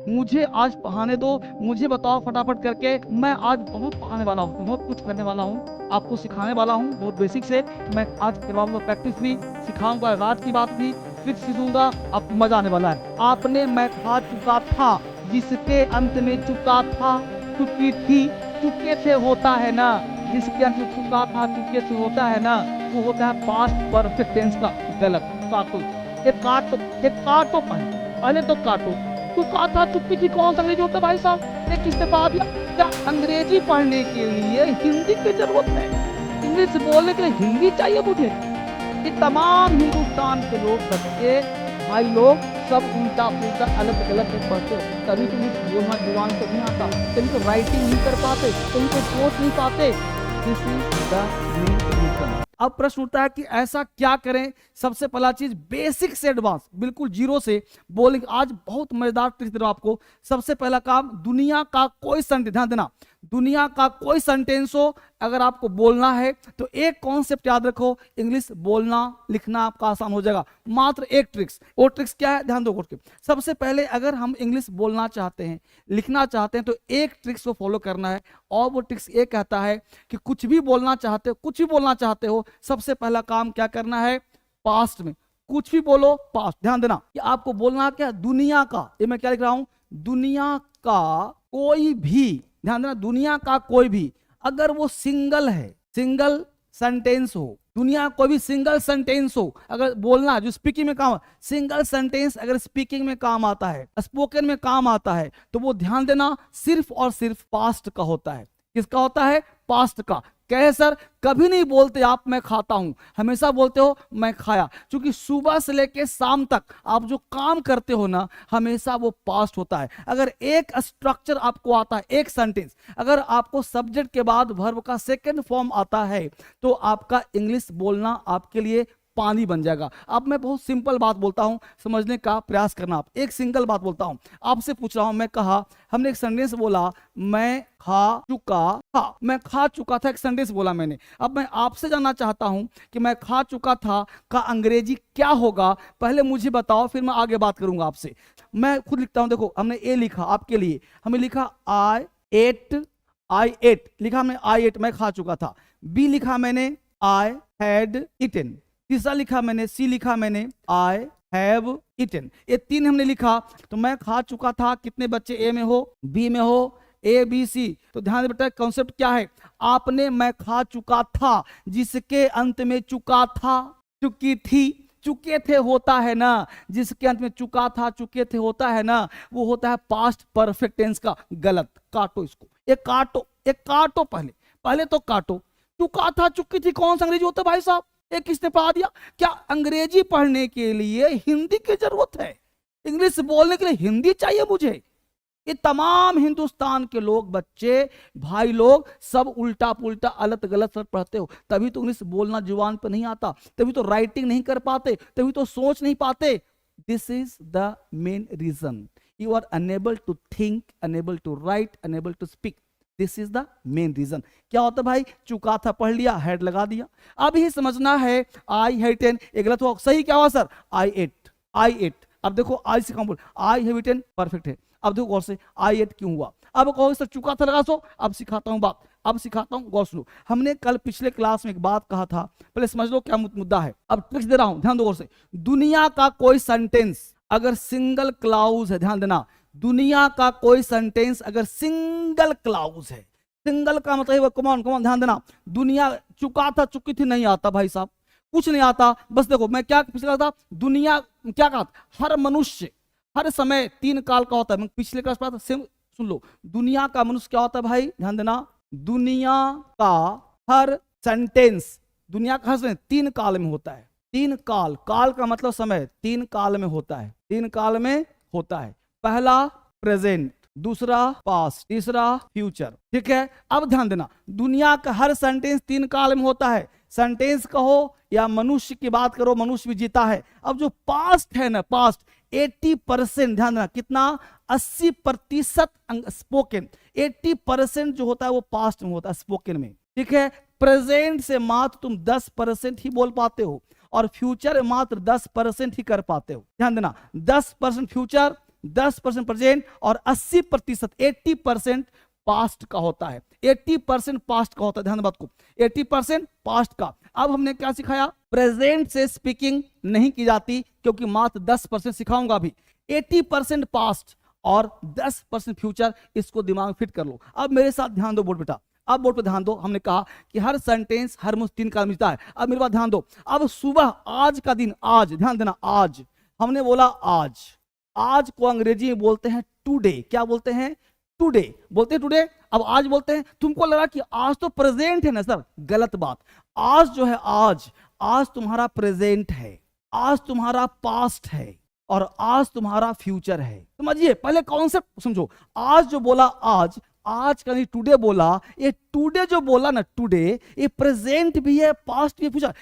मुझे आज पढ़ाने दो, मुझे बताओ फटाफट करके। मैं आज बहुत पढ़ाने वाला हूँ, बहुत कुछ करने वाला हूँ, आपको सिखाने वाला हूँ बहुत बेसिक से। मैं आज करवाऊंगा प्रैक्टिस भी, सिखाऊंगा रात की बात भी, फिर सीखूंगा, आपको मजा आने वाला है। आपने मैं खा चुका था जिसके अंत में चुका था, चुकी थी, चुके थे होता है ना, जिसके अंत में चुका था चुके थे होता है ना, वो होता है पास्ट परफेक्ट टेंस का गलत। काटो, एक काटो, एक काटो, पहले तो काटो। चुका था चुप्पी थी कौन सा अंग्रेजी होता है भाई साहब? एक इस्तीफा दिया। क्या अंग्रेजी पढ़ने के लिए हिंदी की जरूरत है? इंग्लिश बोलने के लिए हिंदी चाहिए मुझे? ये तमाम हिंदुस्तान के लोग, बच्चे, भाई लोग, सब उल्टा पुल्टा अलग गलत पढ़ते हो, तभी तो बोलना जुबान से नहीं आता, तभी तो राइटिंग नहीं कर पाते, तभी तो सोच नहीं पाते। This is the main reason. अब प्रश्न उठता है कि ऐसा क्या करें? सबसे पहला चीज, बेसिक से एडवांस, बिल्कुल जीरो से बोलेंगे। आज बहुत मजेदार ट्रिक दे रहा हूं आपको। सबसे पहला काम, दुनिया का कोई सेंटेंस, ध्यान देना, दुनिया का कोई सेंटेंस हो, अगर आपको बोलना है तो एक कॉन्सेप्ट याद रखो, इंग्लिश बोलना लिखना आपका आसान हो जाएगा। मात्र एक ट्रिक्स, वो ट्रिक्स क्या है, ध्यान दो करके। सबसे पहले अगर हम इंग्लिश बोलना चाहते हैं, लिखना चाहते हैं, तो एक ट्रिक्स को फॉलो करना है, और वो ट्रिक्स ये कहता है कि कुछ भी बोलना चाहते हो, कुछ भी बोलना चाहते हो, सबसे पहला काम क्या करना है, पास्ट में कुछ भी बोलो, पास्ट। ध्यान देना कि आपको बोलना क्या, दुनिया का, ये मैं क्या लिख रहा हूं, दुनिया का कोई भी, ध्यान देना, दुनिया का कोई भी, अगर वो सिंगल है, सिंगल सेंटेंस हो, दुनिया कोई भी सिंगल सेंटेंस हो, अगर बोलना जो स्पीकिंग में काम, सिंगल सेंटेंस अगर स्पीकिंग में काम आता है, स्पोकन में काम आता है, तो वो ध्यान देना सिर्फ और सिर्फ पास्ट का होता है। किसका होता है, पास्ट का। कहे सर कभी नहीं बोलते आप मैं खाता हूं, हमेशा बोलते हो मैं खाया, क्योंकि सुबह से लेके शाम तक आप जो काम करते हो ना, हमेशा वो पास्ट होता है। अगर एक स्ट्रक्चर आपको आता है, एक सेंटेंस, अगर आपको सब्जेक्ट के बाद वर्ब का सेकंड फॉर्म आता है, तो आपका इंग्लिश बोलना आपके लिए पानी बन जाएगा। अब मैं बहुत सिंपल बात बोलता हूं, समझने का प्रयास करना। आप एक सिंगल बात बोलता हूं, आपसे पूछ रहा हूं, मैं कहा, हमने एक सेंटेंस बोला, मैं खा चुका था, मैं खा चुका था, एक सेंटेंस बोला मैंने। अब मैं आपसे जानना चाहता हूं कि मैं खा चुका था का अंग्रेजी क्या होगा, पहले मुझे बताओ, फिर मैं आगे बात करूंगा आपसे। मैं खुद लिखता हूं, देखो हमने ए लिखा आपके लिए, हमें लिखा आई एट लिखा हमने, आई एट, मैं खा चुका था। बी लिखा मैंने, आई हैड इटन। तीसरा लिखा मैंने, सी लिखा मैंने, आई हैव इटन। ये तीन हमने लिखा, तो मैं खा चुका था, कितने बच्चे ए में हो, बी में हो, ए बी सी। तो ध्यान दे बेटा, कॉन्सेप्ट क्या है, आपने मैं खा चुका था जिसके अंत में चुका था, चुकी थी, चुके थे होता है ना, जिसके अंत में चुका था चुके थे होता है ना, वो होता है पास्ट परफेक्ट टेंस का गलत। काटो इसको, एक काटो, एक काटो, पहले पहले तो काटो। चुका था चुकी थी कौन सा अंग्रेजी होता है भाई साहब? एक किसने पढ़ा दिया? क्या अंग्रेजी पढ़ने के लिए हिंदी की जरूरत है? इंग्लिश बोलने के लिए हिंदी चाहिए मुझे? ये तमाम हिंदुस्तान के लोग, बच्चे, भाई लोग, सब उल्टा पुल्टा अलग गलत सब पढ़ते हो, तभी तो इंग्लिश बोलना जुबान पर नहीं आता, तभी तो राइटिंग नहीं कर पाते, तभी तो सोच नहीं पाते। This is the main reason, you are unable to think, unable to write, unable to speak. This is the main reason. क्या होता है भाई, चुका था पढ़ लिया, हेड लगा दिया। अब ही समझना है, आई हैव टेन, ये गलत हुआ, सही क्या हुआ सर, आई एट, आई एट। अब देखो आई से कम बोल, आई हैव टेन परफेक्ट है। अब देखो गौर से, आई एट क्यों हुआ? अब कहो सर चुका था लगा सो, अब सिखाता हूं बात, अब सिखाता हूं, गौर सुनो। हमने कल पिछले क्लास में एक बात कहा था, पहले समझ लो क्या मुद्दा है। अब ट्रिक्स दे रहा हूं, ध्यान दो गौर से। दुनिया का कोई सेंटेंस अगर सिंगल क्लाउज है, ध्यान देना, दुनिया का कोई सेंटेंस अगर सिंगल क्लाउज है, सिंगल का मतलब कमान कमान, ध्यान देना, दुनिया, चुका था चुकी थी नहीं आता भाई साहब, कुछ नहीं आता। बस देखो मैं क्या पिछले था, दुनिया क्या कहा, हर मनुष्य हर समय तीन काल का होता है, मैं पिछले क्लास पढ़ा था, सुन लो, दुनिया का मनुष्य क्या होता है भाई, ध्यान देना, दुनिया का हर सेंटेंस, दुनिया का हर सेंटेंस तीन काल में होता है। तीन काल, काल का मतलब समय, तीन काल में होता है, तीन काल में होता है। पहला प्रेजेंट, दूसरा पास्ट, तीसरा फ्यूचर, ठीक है। अब ध्यान देना, दुनिया का हर सेंटेंस तीन काल में होता है, सेंटेंस कहो या मनुष्य की बात करो, मनुष्य भी जीता है। अब जो पास्ट है ना, पास्ट 80%, ध्यान देना, कितना, 80% स्पोकन, 80% जो होता है वो पास्ट में होता है, स्पोकन में, ठीक है। प्रेजेंट से मात्र तुम 10% ही बोल पाते हो, और फ्यूचर मात्र 10% ही कर पाते हो। ध्यान देना, 10% फ्यूचर, 10% प्रेजेंट और 80%, 80% पास्ट का होता है। 80% पास्ट का होता है, ध्यान बात को, 80% पास्ट का। अब हमने क्या सिखाया, प्रेजेंट से स्पीकिंग नहीं की जाती क्योंकि मात्र 10% सिखाऊंगा अभी। 80% पास्ट और 10% फ्यूचर, इसको दिमाग में फिट कर लो। अब मेरे साथ ध्यान दो बोर्ड बेटा, अब बोर्ड पे ध्यान दो। हमने कहा कि हर सेंटेंस हर मुझ 3 काल मिलता है। अब मेरे पास ध्यान दो, अब सुबह, आज का दिन, आज ध्यान देना, आज हमने बोला आज, आज को अंग्रेजी में बोलते हैं टुडे। क्या बोलते हैं, टुडे बोलते हैं, टुडे। अब आज बोलते हैं, तुमको लगा कि आज तो प्रेजेंट है ना सर, गलत बात। आज जो है, आज, आज तुम्हारा प्रेजेंट है, आज तुम्हारा पास्ट है और आज तुम्हारा फ्यूचर है। समझिए, पहले कॉन्सेप्ट समझो। आज जो बोला आज, आज का नहीं टुडे बोला, ये टुडे जो बोला ना टुडे, ये प्रेजेंट भी है, पास्ट भी है, फ्यूचर।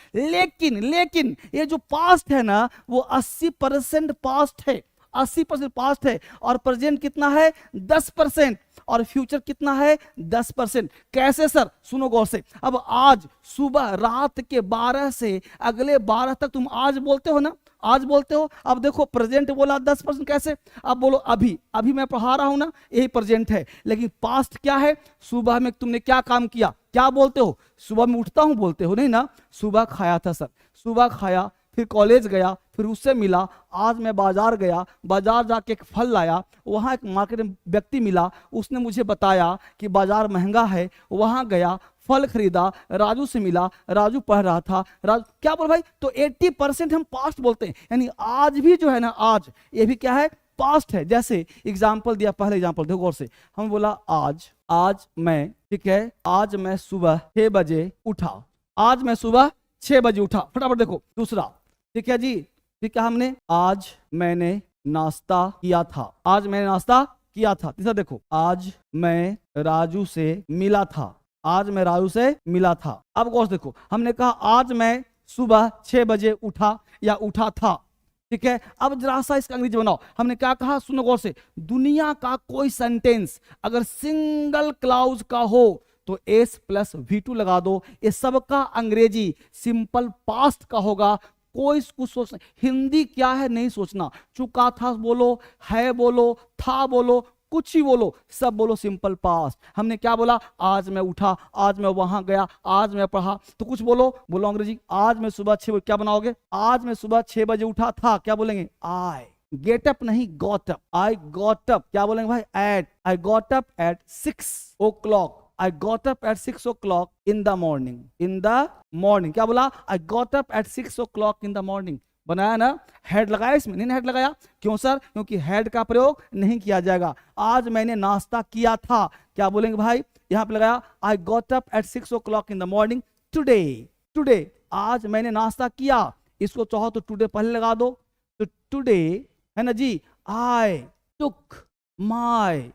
लेकिन ये जो पास्ट है ना, वो 80% पास्ट है, 80% पास्ट है और प्रेजेंट कितना है, 10% और फ्यूचर कितना है, 10%। कैसे सर, सुनो गौर से। अब आज सुबह रात के 12 से अगले 12 तक तुम आज बोलते हो ना, आज बोलते हो। अब देखो प्रेजेंट बोला 10%, कैसे, अब बोलो अभी, अभी मैं पढ़ा रहा हूं ना, यही प्रेजेंट है। लेकिन पास्ट क्या है, सुबह में तुमने क्या काम किया, क्या बोलते हो, सुबह में उठता हूं बोलते हो, नहीं ना, सुबह खाया था सर, सुबह खाया, फिर कॉलेज गया, फिर उससे मिला, आज मैं बाजार गया, बाजार जाके एक फल लाया, वहाँ एक मार्केट में व्यक्ति मिला, उसने मुझे बताया कि बाजार महंगा है, वहाँ गया, फल खरीदा, राजू से मिला, राजू पढ़ रहा था, राजू क्या बोल भाई। तो 80% हम पास्ट बोलते हैं, यानी आज भी जो है ना, आज ये भी क्या है, पास्ट है। जैसे एग्जाम्पल दिया, पहले एग्जाम्पल देखो गौर से, हम बोला आज मैं, ठीक है, आज मैं सुबह 6 बजे उठा, आज मैं सुबह 6 बजे उठा। फटाफट देखो दूसरा, ठीक है जी, ठीक है, हमने आज मैंने नाश्ता किया था, आज मैंने नाश्ता किया था। तीसरा देखो, आज मैं राजू से मिला था, आज मैं राजू से मिला था। अब गौर से देखो, हमने कहा आज मैं सुबह 6 बजे उठा या उठा था, ठीक है। अब जरा सा इसका अंग्रेजी बनाओ। हमने क्या कहा, सुनो गौर से, दुनिया का कोई सेंटेंस अगर सिंगल क्लाउज का हो तो S + V2 लगा दो। ये सबका अंग्रेजी सिंपल पास्ट का होगा। कोई कुछ सोचना, हिंदी क्या है नहीं सोचना, चुका था बोलो, है बोलो, था बोलो, कुछ ही बोलो, सब बोलो सिंपल पास्ट। हमने क्या बोला, आज मैं उठा, आज मैं वहां गया, आज मैं पढ़ा, तो कुछ बोलो, बोलो अंग्रेजी। आज मैं सुबह 6 बजे, क्या बनाओगे, आज मैं सुबह 6 बजे उठा था, क्या बोलेंगे, आई गेट अप, नहीं got up, I got up. क्या बोलेंगे भाई, at, I got up at 6 o'clock, I got up at 6 o'clock in the morning. In the morning. क्या बोला, I got up at 6 o'clock in the morning. बनाया ना, head लगाया इसमें, नहीं हेड लगाया, क्यों सर, क्योंकि हेड का प्रयोग नहीं किया जाएगा। आज मैंने नाश्ता किया था, क्या बोलेंगे भाई, यहां पे लगाया, I got up at 6 o'clock in the morning today. Today, आज मैंने नाश्ता किया, इसको चाहो तो टुडे पहले लगा दो, तो टुडे है ना जी, I took my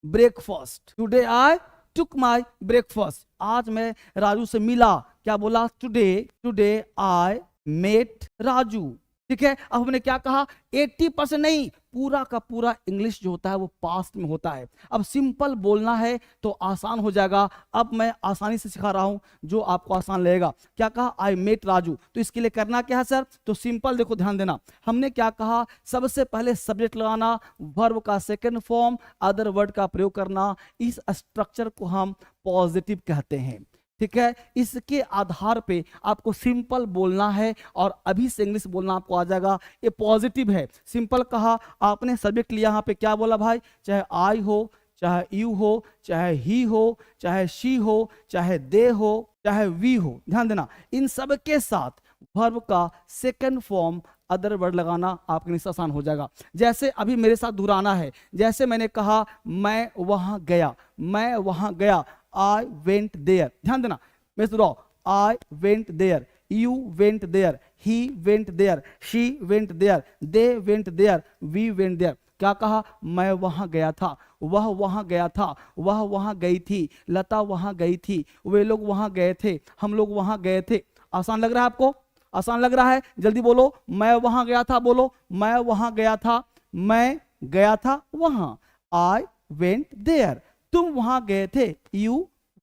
breakfast. Today I took my breakfast. आज मैं राजू से मिला, क्या बोला, टुडे आई मेट राजू, ठीक है। अब हमने क्या कहा, 80% नहीं, पूरा का पूरा इंग्लिश जो होता है वो पास्ट में होता है। अब सिंपल बोलना है तो आसान हो जाएगा। अब मैं आसानी से सिखा रहा हूं जो आपको आसान लगेगा। क्या कहा, आई मेट राजू, तो इसके लिए करना क्या है सर, तो सिंपल देखो, ध्यान देना। हमने क्या कहा, सबसे पहले सब्जेक्ट लगाना, वर्ब का सेकंड फॉर्म, अदर वर्ड का प्रयोग करना। इस स्ट्रक्चर को हम पॉजिटिव कहते हैं, ठीक है। इसके आधार पे आपको सिंपल बोलना है और अभी से इंग्लिश बोलना आपको आ जाएगा। ये पॉजिटिव है, सिंपल कहा, आपने सब्जेक्ट लिया, यहाँ पे क्या बोला भाई, चाहे आई हो, चाहे यू हो, चाहे ही हो, चाहे शी हो, चाहे दे हो, चाहे वी हो। ध्यान देना, इन सब के साथ वर्ब का सेकंड फॉर्म अदर वर्ड लगाना आपके लिए आसान हो जाएगा। जैसे अभी मेरे साथ दोहराना है, जैसे मैंने कहा मैं वहां गया, मैं वहां गया, I went there. ध्यान देना, मैं दोहराओ, I went there, you went there, he went there, she went there, they went there, we went there. क्या कहा, मैं वहां गया था, वह वहां गया था, वह वहां गई थी, लता वहां गई थी, वे लोग वहां गए थे, हम लोग वहां गए थे। आसान लग रहा है आपको, आसान लग रहा है, जल्दी बोलो, मैं वहां गया था, बोलो, मैं वहां गया था, मैं गया था वहां, I went there. तुम वहां गए थे, यू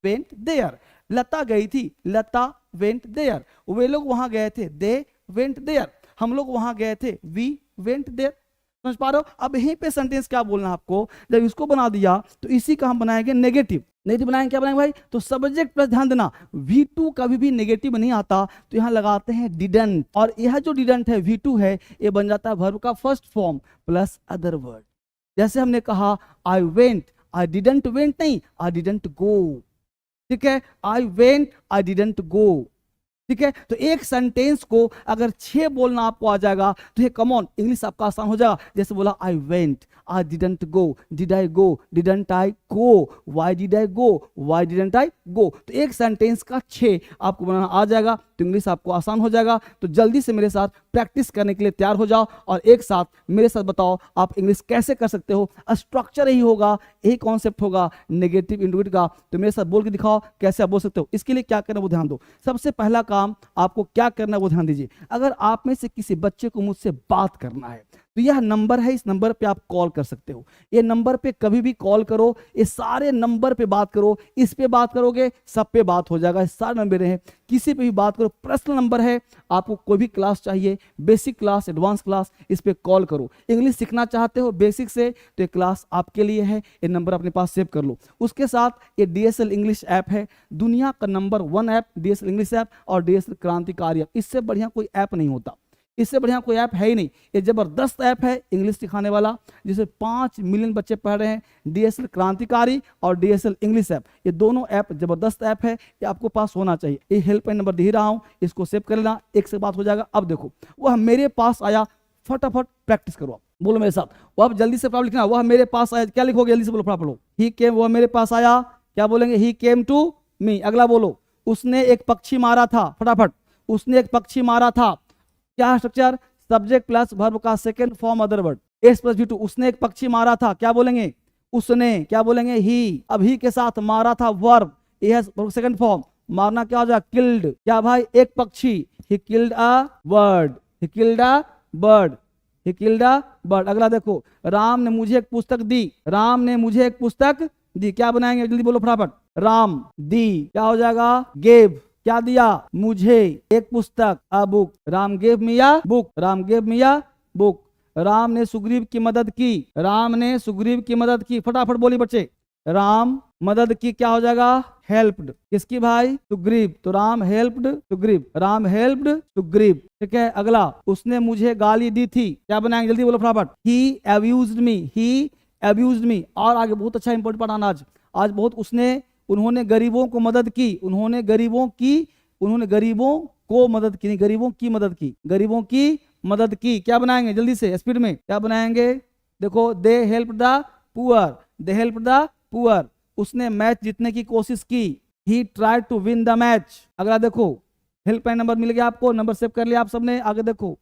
वेंट देयर। लता गई थी, लता वेंट देयर। वे लोग वहां गए थे, दे वेंट देयर। हम लोग वहां गए थे, वी वेंट देयर। समझ पा रहे हो? अब यहीं पे सेंटेंस क्या बोलना है आपको, जब इसको बना दिया तो इसी का हम बनाएंगे नेगेटिव। नेगेटिव बनाएंगे, क्या बनाएंगे भाई? तो सब्जेक्ट प्लस, ध्यान देना V2 कभी भी नेगेटिव नहीं आता, तो यहाँ लगाते हैं डिडंट, और यह जो डिडंट है V2 है, ये बन जाता है वर्ब का first form plus other word. जैसे हमने कहा आई वेंट, आई डिडंट वेंट नहीं, आई डिडंट गो, ठीक है, आई वेंट, आई डिडंट गो, ठीक है। तो एक सेंटेंस को अगर 6 बोलना आपको आ जाएगा तो ये कमॉन इंग्लिश आपका आसान हो जाएगा। जैसे बोला I went, I didn't go, did I go, didn't I go, why did I go, why didn't I go. तो एक सेंटेंस का 6 आपको बनाना आ जाएगा, तो इंग्लिश आपको आसान हो जाएगा। तो जल्दी से मेरे साथ प्रैक्टिस करने के लिए तैयार हो जाओ और एक साथ मेरे साथ बताओ आप इंग्लिश कैसे कर सकते हो। स्ट्रक्चर यही होगा, यही कॉन्सेप्ट होगा नेगेटिव इंडिविड का। तो मेरे साथ बोल के दिखाओ कैसे आप बोल सकते हो। इसके लिए क्या करना वो ध्यान दो। सबसे पहला काम आपको क्या करना है वो ध्यान दीजिए। अगर आप में से किसी बच्चे को मुझसे बात करना है तो यह नंबर है, इस नंबर पे आप कॉल कर सकते हो। ये नंबर पे कभी भी कॉल करो, ये सारे नंबर पे बात करो, इस पे बात करोगे सब पे बात हो जाएगा, सारे नंबर हैं, किसी पे भी बात करो। पर्सनल नंबर है, आपको कोई भी क्लास चाहिए, बेसिक क्लास, एडवांस क्लास, इस पे कॉल करो। इंग्लिश सीखना चाहते हो बेसिक से तो ये क्लास आपके लिए है, ये नंबर अपने पास सेव कर लो। उसके साथ ये DSL इंग्लिश ऐप है, दुनिया का number 1 app DSL English app और DSL क्रांतिकारी ऐप। इससे बढ़िया कोई ऐप नहीं होता, इससे बढ़िया कोई ऐप है ही नहीं। ये जबरदस्त ऐप है इंग्लिश सिखाने वाला, जिसे 5 मिलियन बच्चे पढ़ रहे हैं। DSL क्रांतिकारी और DSL इंग्लिश ऐप, ये दोनों ऐप जबरदस्त ऐप है, ये आपको पास होना चाहिए। ये हेल्पलाइन नंबर दे रहा हूं, इसको सेव कर लेना, एक से बात हो जाएगा। अब देखो वह मेरे पास आया, फटाफट प्रैक्टिस करो आप, बोलो मेरे साथ। वो आप जल्दी से फटाफट लिखना, वह मेरे पास आया, क्या लिखोगे जल्दी से बोलो, फटाफट लो। ही केम, वह मेरे पास आया, क्या बोलेंगे? ही केम टू मी। अगला बोलो, उसने एक पक्षी मारा था, फटाफट, उसने एक पक्षी मारा था। क्या स्ट्रक्चर? सब्जेक्ट प्लस वर्ब का second form other word, S plus V2। उसने एक पक्षी मारा था, क्या बोलेंगे? उसने, क्या बोलेंगे? ही। अब ही के साथ मारा था वर्ब, ये है सेकंड फॉर्म, मारना क्या हो जाएगा? किल्ड। क्या भाई? एक पक्षी, he killed a bird, he killed a bird, he killed a bird. अगला देखो, राम ने मुझे एक पुस्तक दी, राम ने मुझे एक पुस्तक दी, क्या बनाएंगे जल्दी बोलो फटाफट? राम दी, क्या हो जाएगा? गेव, क्या दिया? मुझे एक पुस्तक, a book. Ram gave me a book, Ram gave me a book. Ram ने सुग्रीव की मदद की, राम ने सुग्रीव की मदद की, फटाफट बोली बच्चे। राम मदद की, क्या हो जाएगा? हेल्प्ड। किसकी भाई? सुग्रीव। तो राम हेल्प्ड सुग्रीव, राम हेल्प्ड सुग्रीव, ठीक है। अगला, उसने मुझे गाली दी थी, क्या बनाएंगे जल्दी बोलो फटाफट? ही अब्यूज्ड मी, ही अब्यूज्ड मी। और आगे बहुत अच्छा इंपॉर्टेंट पढ़ाना आज बहुत, उसने, उन्होंने गरीबों को मदद की, उन्होंने गरीबों की, उन्होंने गरीबों को मदद की, नहीं गरीबों की मदद की, गरीबों की मदद की। क्या बनाएंगे जल्दी से स्पीड में, क्या बनाएंगे? देखो, they help the poor, they help the poor. उसने मैच जीतने की कोशिश की, he tried to win the match. अगला देखो, हेल्पलाइन नंबर मिल गया आपको, नंबर सेव कर लिया आप सबने। आगे देखो,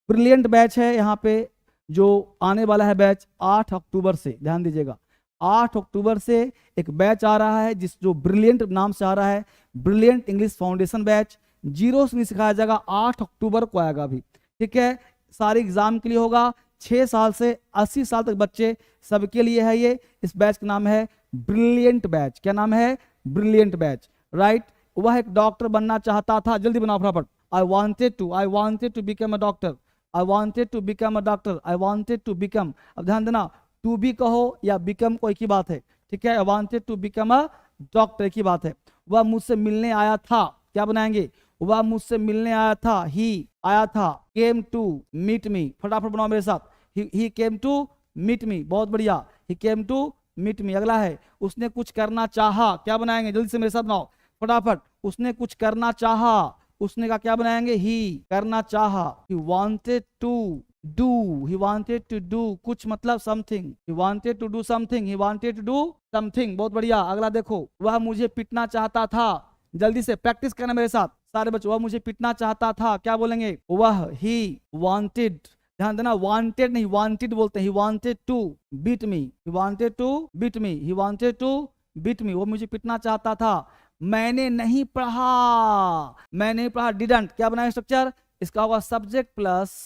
ब्रिलियंट बैच है यहाँ पे जो आने वाला है बैच 8 अक्टूबर से, ध्यान दीजिएगा 8 अक्टूबर से एक बैच आ रहा है जो ब्रिलियंट नाम से आ रहा है, ब्रिलियंट इंग्लिश फाउंडेशन बैच। 0 से नहीं सिखाया जाएगा, 8 अक्टूबर को आएगा अभी, ठीक है। सारे एग्जाम के लिए होगा, 6 साल से 80 साल तक बच्चे सबके लिए है ये। इस बैच का नाम है ब्रिलियंट बैच। क्या नाम है? Brilliant batch, right. वह एक डॉक्टर बनना चाहता था, जल्दी बनाओ फटाफट। I wanted to become a doctor, I wanted to become a doctor, I wanted to become. अब ध्यान देना, टू बी कहो या बिकम को एक ही बात है, ठीक है। I wanted to become a doctor एक ही बात है। वह मुझसे मिलने आया था, क्या बनाएंगे? वह मुझसे मिलने आया था, ही आया था। केम टू मीट मी, फटाफट बनाओ मेरे साथ। ही केम टू मीट मी, बहुत बढ़िया, ही केम टू मीट मी। अगला है, उसने कुछ करना चाहा, क्या बनाएंगे जल्दी से मेरे साथ बनाओ फटाफट। उसने कुछ करना चाहा, उसने का क्या बनाएंगे? ही, करना चाहा। He wanted to do, he wanted to do, कुछ मतलब something, he wanted to do something, he wanted to do something, बहुत बढ़िया। अगला देखो, वह मुझे पिटना चाहता था, जल्दी से प्रैक्टिस करना मेरे साथ सारे बच्चों। वह मुझे पिटना चाहता था, क्या बोलेंगे? वह, he wanted, ध्यान देना wanted नहीं wanted बोलते हैं, he wanted to beat me, he wanted to beat me, he wanted to beat me, वो मुझे पिटना चाहता था। मैंने नहीं पढ़ा, मैंने नहीं पढ़ा, didn't, क्या बनाया स्ट्रक्चर? इसका होगा subject plus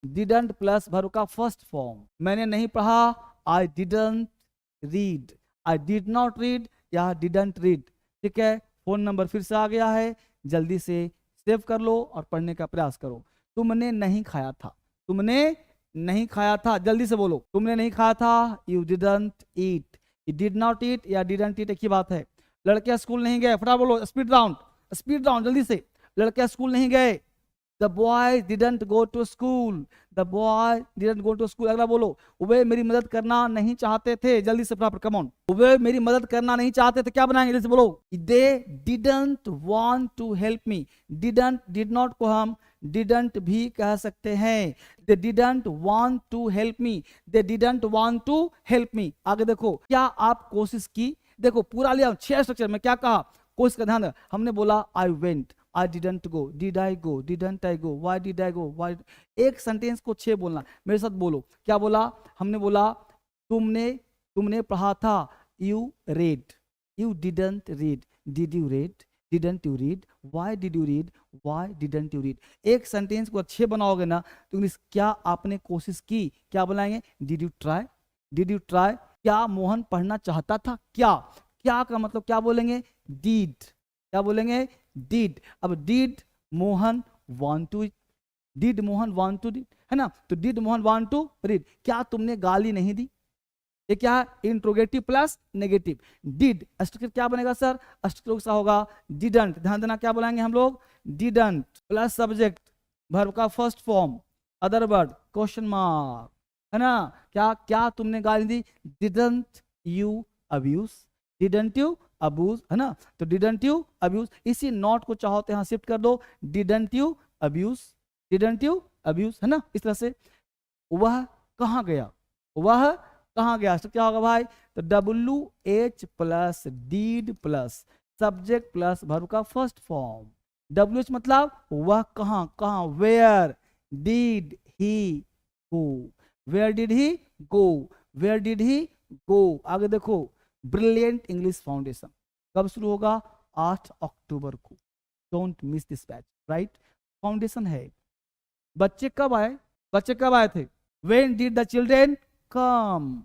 didn't plus verb का फर्स्ट फॉर्म। मैंने नहीं पढ़ा, I didn't read, I did not read या डिडंट रीड, ठीक है। फोन नंबर फिर से आ गया है, जल्दी से सेव कर लो और पढ़ने का प्रयास करो। तुमने नहीं खाया था, तुमने नहीं खाया था, जल्दी से बोलो, तुमने नहीं खाया था, you didn't eat, you did not eat या डिडंट ईट एक ही बात है। लड़के स्कूल नहीं गए, फटाफट बोलो, स्पीड राउंड जल्दी से, लड़के स्कूल नहीं गए, the boy didn't go to school, the boy didn't go to school. अगला बोलो, वे मेरी मदद करना नहीं चाहते थे, जल्दी से फटाफट, कम ऑन, वे मेरी मदद करना नहीं चाहते थे, क्या बनाएंगे, जल्दी से बोलो, they didn't want to help me, didn't, did not को हम डिडंट भी कह सकते हैं, they didn't want to help me, they didn't want to help me. आगे देखो, क्या आप कोशिश की, देखो पूरा लिया 6 स्ट्रक्चर में, क्या कहा, कोशिश का ध्यान, हमने बोला I went, I didn't go, did I go, didn't I go, why did I go, why, एक सेंटेंस को 6 बोलना, मेरे साथ बोलो, क्या बोला, हमने बोला तुमने पढ़ा था, you read, you didn't read, did you read, didn't you read, why did you read, why didn't you read। एक सेंटेंस को 6 बनाओगे ना तो इंग्लिश, क्या आपने कोशिश की, क्या बोलेंगे, did you try, did you try, क्या मोहन पढ़ना चाहता था, क्या का मतलब क्या बोलेंगे, did, क्या बोलेंगे, did। अब did Mohan want to, did Mohan want to read, है ना, तो did Mohan want to read, क्या तुमने गाली नहीं दी, ये क्या है, interrogative plus negative, did structure क्या बनेगा सर, स्ट्रक्चर कैसा होगा, didn't, ध्यान देना, क्या बोलेंगे हम लोग, didn't प्लस सब्जेक्ट, वर्ब का first form, other word, question mark, है ना, क्या तुमने गाली दी, didn't you abuse, didn't you abuse, है ना, तो didn't you abuse, इसी नॉट को चाहो तो यहाँ शिफ्ट कर दो, didn't you abuse, didn't you abuse, है ना, इस तरह से, वह कहाँ गया, वह कहाँ गया, तो क्या होगा भाई, तो WH plus did plus subject plus verb का फर्स्ट फॉर्म, WH मतलब वह कहाँ, where did he go, where did he go, where did he go। आगे देखो, ब्रिलियंट इंग्लिश फाउंडेशन कब शुरू होगा, 8 अक्टूबर को, don't miss this batch, right, foundation है। बच्चे कब आए थे, when did the children come,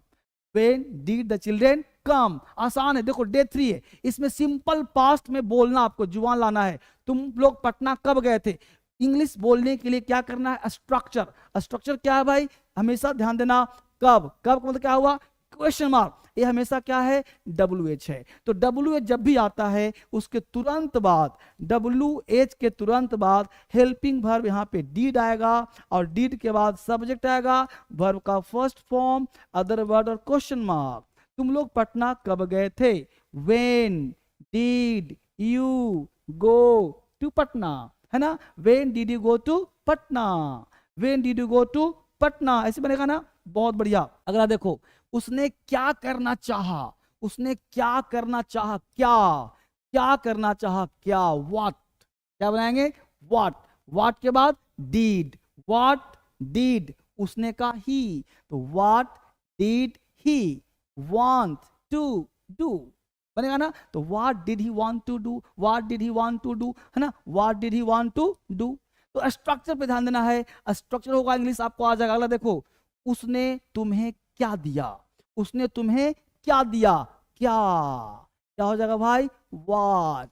when did the children come, आसान है, देखो डे 3 है, इसमें सिंपल पास्ट में बोलना, आपको जुबान लाना है, तुम लोग पटना कब गए थे, इंग्लिश बोलने के लिए क्या करना है, स्ट्रक्चर क्या है भाई, हमेशा ध्यान देना, कब का मतलब क्या हुआ, क्वेश्चन मार्क, ये हमेशा क्या है, WH है, तो WH जब भी आता है उसके तुरंत बाद, WH के तुरंत बाद हेल्पिंग वर्ब यहाँ पे did आएगा, और did के बाद सब्जेक्ट आएगा, वर्ब का फर्स्ट फॉर्म, अदर वर्ड और क्वेश्चन मार्क। तुम लोग पटना कब गए थे, when did you go to Patna, है ना, when did you go to Patna, when did you go to Patna, ऐसे बनेगा ना, बहुत बढ़िया। अगला देखो, उसने क्या करना चाहा, क्या, व्हाट, क्या बनाएंगे, व्हाट के बाद did, व्हाट did, उसने कहा ही, तो what did he want to do बनेगा ना, तो what did he want to do, है ना, what did he want to do. तो स्ट्रक्चर पे ध्यान देना है, स्ट्रक्चर होगा इंग्लिश आपको आ जाएगा। अगला देखो, उसने तुम्हें क्या दिया, क्या हो जाएगा भाई, व्हाट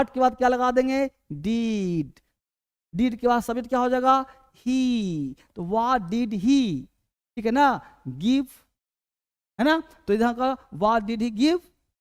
के बाद क्या लगा देंगे, डीड के बाद सब्जेक्ट क्या हो जाएगा, ही, तो व्हाट डिड ही, ठीक है ना, गिव, है ना, तो इधर का what did he give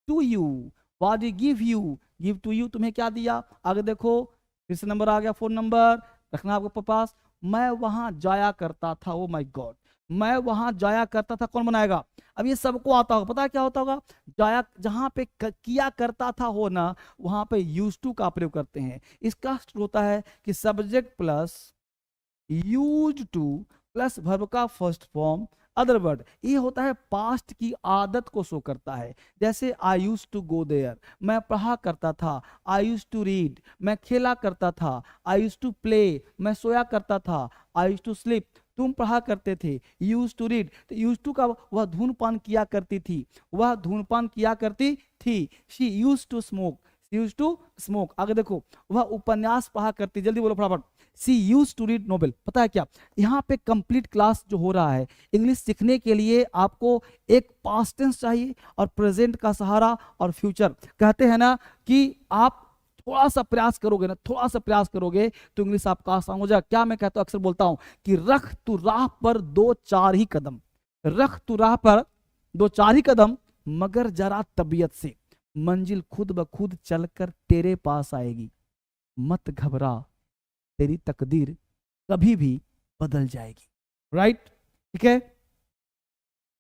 to you, what did give to you, तुम्हें क्या दिया। आगे देखो, फिर से नंबर आ गया, 4 नंबर रखना आपके पास। मैं वहां जाया करता था, ओ माय गॉड, मैं वहां जाया करता था, कौन बनाएगा। अब ये सबको आता होगा, पता है क्या होता होगा, जाया जहां पे किया करता था हो ना, वहां पे यूज टू का प्रयोग करते हैं। इसका होता है कि subject plus use two plus verb का फर्स्ट फॉर्म अदर वर्ड। ये होता है पास्ट की आदत को शो करता है। जैसे आई यूज टू गो देयर, मैं पढ़ा करता था। आई यूज टू रीड, मैं खेला करता था। आई यूज टू प्ले, मैं सोया करता था। आई यूज टू स्लीप, तुम पढ़ा करते थे। यूज टू रीड, तो यूज टू का वह धूम्रपान किया करती थी, वह धूम्रपान किया करती थी। She use to smoke, use to smoke. आगे देखो, वह उपन्यास पढ़ा करती, जल्दी बोलो फटाफट। She use to read novel. पता है क्या, यहाँ पे कंप्लीट क्लास जो हो रहा है, इंग्लिश सीखने के लिए आपको एक पास्ट टेंस चाहिए और प्रेजेंट का सहारा और फ्यूचर। कहते हैं ना कि आप थोड़ा सा प्रयास करोगे ना, थोड़ा सा प्रयास करोगे तो इंग्लिश आपका आसान हो जाएगा। क्या मैं कहता हूं, अक्सर बोलता हूं कि रख तू राह पर 2-4 ही कदम, रख तू राह पर 2-4 ही कदम, मगर जरा तबीयत से, मंजिल खुद ब खुद चलकर तेरे पास आएगी। मत घबरा, तेरी तकदीर कभी भी बदल जाएगी। राइट, ठीक है।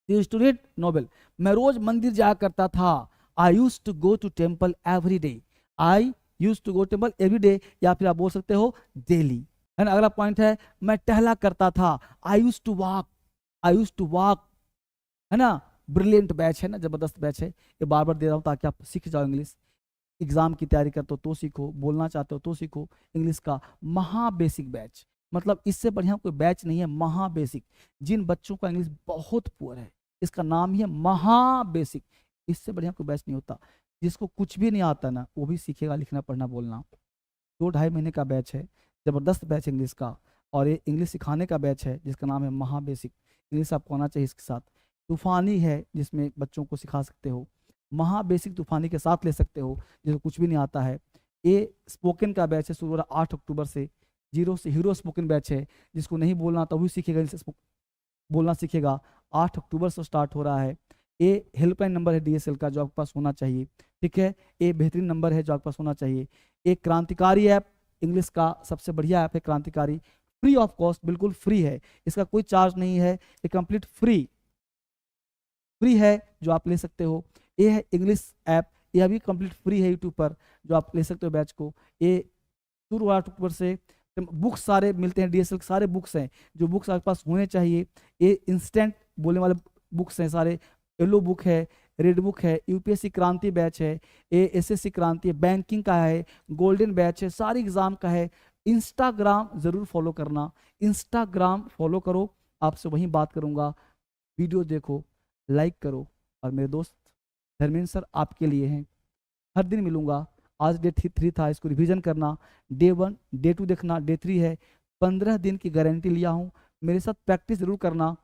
टू रीड नोबेल, मैं रोज मंदिर जाया करता था। I use to go to temple every day, I use to go temple every day, या फिर आप बोल सकते हो डेली, है ना। अगला पॉइंट है मैं टहला करता था। I use to walk, I use to walk, है ना। ब्रिलियंट बैच है ना, जबरदस्त बैच है, ये बार बार दे रहा हूँ ताकि आप सीख जाओ इंग्लिश। एग्जाम की तैयारी करते हो तो सीखो, बोलना चाहते हो तो सीखो इंग्लिश का महा बेसिक बैच, मतलब इससे बढ़िया कोई बैच नहीं है। महा बेसिक, जिन बच्चों का इंग्लिश बहुत पुअर है, इसका नाम ही है महा बेसिक, इससे बढ़िया कोई बैच नहीं होता। जिसको कुछ भी नहीं आता ना, वो भी सीखेगा लिखना पढ़ना बोलना। 2-2.5 महीने का बैच है, जबरदस्त बैच इंग्लिश का, और ये इंग्लिश सिखाने का बैच है जिसका नाम है महा बेसिक। इंग्लिश आपको आना चाहिए इसके साथ। तूफानी है जिसमें बच्चों को सिखा सकते हो, महा बेसिक तूफानी के साथ ले सकते हो जिसको कुछ भी नहीं आता है। ये स्पोकन का बैच है, शुरू हो रहा 8 अक्टूबर से। 0 से हीरो स्पोकन बैच है, जिसको नहीं बोलना तो भी सीखेगा, बोलना सीखेगा। 8 अक्टूबर से स्टार्ट हो रहा है। ये हेल्पलाइन नंबर है DSL का जो आपके पास होना चाहिए, ठीक है। ये बेहतरीन नंबर है जो आपके पास होना चाहिए। एक क्रांतिकारी ऐप, इंग्लिश का सबसे बढ़िया ऐप है क्रांतिकारी, फ्री ऑफ कॉस्ट, बिल्कुल फ्री है, इसका कोई चार्ज नहीं है, ये कंप्लीट फ्री है जो आप ले सकते हो। ये है इंग्लिश ऐप, यह भी कंप्लीट फ्री है यूट्यूब पर, जो आप ले सकते हो बैच को। ये शुरू हुआ अक्टूबर से। बुक्स सारे मिलते हैं, DSL के सारे बुक्स हैं जो बुक्स आपके पास होने चाहिए। ये इंस्टेंट बोलने वाले बुक्स हैं सारे, येलो बुक है, रेड बुक है, UPSC क्रांति बैच है, ये SSC क्रांति है, बैंकिंग का है, गोल्डन बैच है, सारी एग्जाम का है। इंस्टाग्राम जरूर फॉलो करना, इंस्टाग्राम फॉलो करो, आपसे वहीं बात करूंगा। वीडियो देखो, लाइक करो, और मेरे दोस्त धर्मेंद्र सर आपके लिए हैं, हर दिन मिलूंगा। आज डे 3 था, इसको रिवीजन करना, डे 1 डे 2 देखना, डे 3 है। 15 दिन की गारंटी लिया हूँ, मेरे साथ प्रैक्टिस जरूर करना।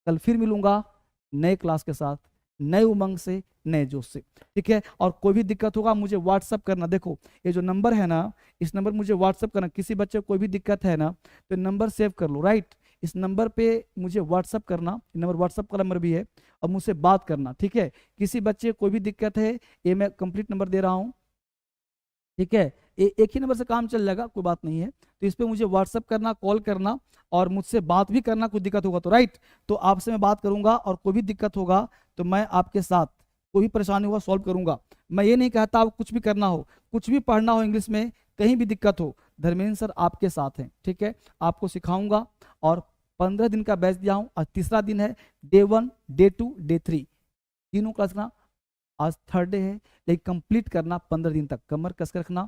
कल फिर मिलूंगा नए क्लास के साथ, नए उमंग से, नए जोश से, ठीक है। और कोई भी दिक्कत होगा मुझे व्हाट्सअप करना। देखो ये जो नंबर है ना, इस नंबर मुझे व्हाट्सअप करना। किसी बच्चे को कोई भी दिक्कत है ना तो नंबर सेव कर लो, राइट। इस नंबर पे मुझे व्हाट्सअप करना, नंबर व्हाट्सअप का नंबर भी है, और मुझसे बात करना, ठीक है। किसी बच्चे को कोई भी दिक्कत है, ये मैं कंप्लीट नंबर दे रहा हूँ, ठीक है। एक ही नंबर से काम चल जाएगा, कोई बात नहीं है। तो इस पे मुझे व्हाट्सअप करना, कॉल करना, और मुझसे बात भी करना, कोई दिक्कत होगा तो, राइट। तो आपसे मैं बात करूंगा, और कोई भी दिक्कत होगा तो मैं आपके साथ, कोई भी परेशानी होगा सॉल्व करूंगा। मैं ये नहीं कहता आप कुछ भी करना हो, कुछ भी पढ़ना हो इंग्लिश में, कहीं भी दिक्कत हो, धर्मेंद्र सर आपके साथ हैं, ठीक है। आपको सिखाऊंगा, और 15 दिन का बैच दिया हूँ, और तीसरा दिन है डे 1 डे 2 डे 3, तीनों क्लास करना। आज थर्ड डे है, लेकिन कंप्लीट करना 15 दिन तक, कमर कस कर रखना,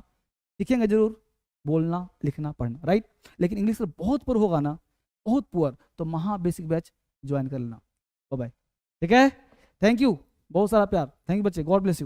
सीखेंगे जरूर बोलना लिखना पढ़ना, राइट। लेकिन इंग्लिश में बहुत पुअर होगा ना, बहुत पुअर, तो महा बेसिक बैच ज्वाइन कर लेना। बाय, ठीक है। थैंक यू, बहुत सारा प्यार, थैंक यू बच्चे, गॉड ब्लेस यू।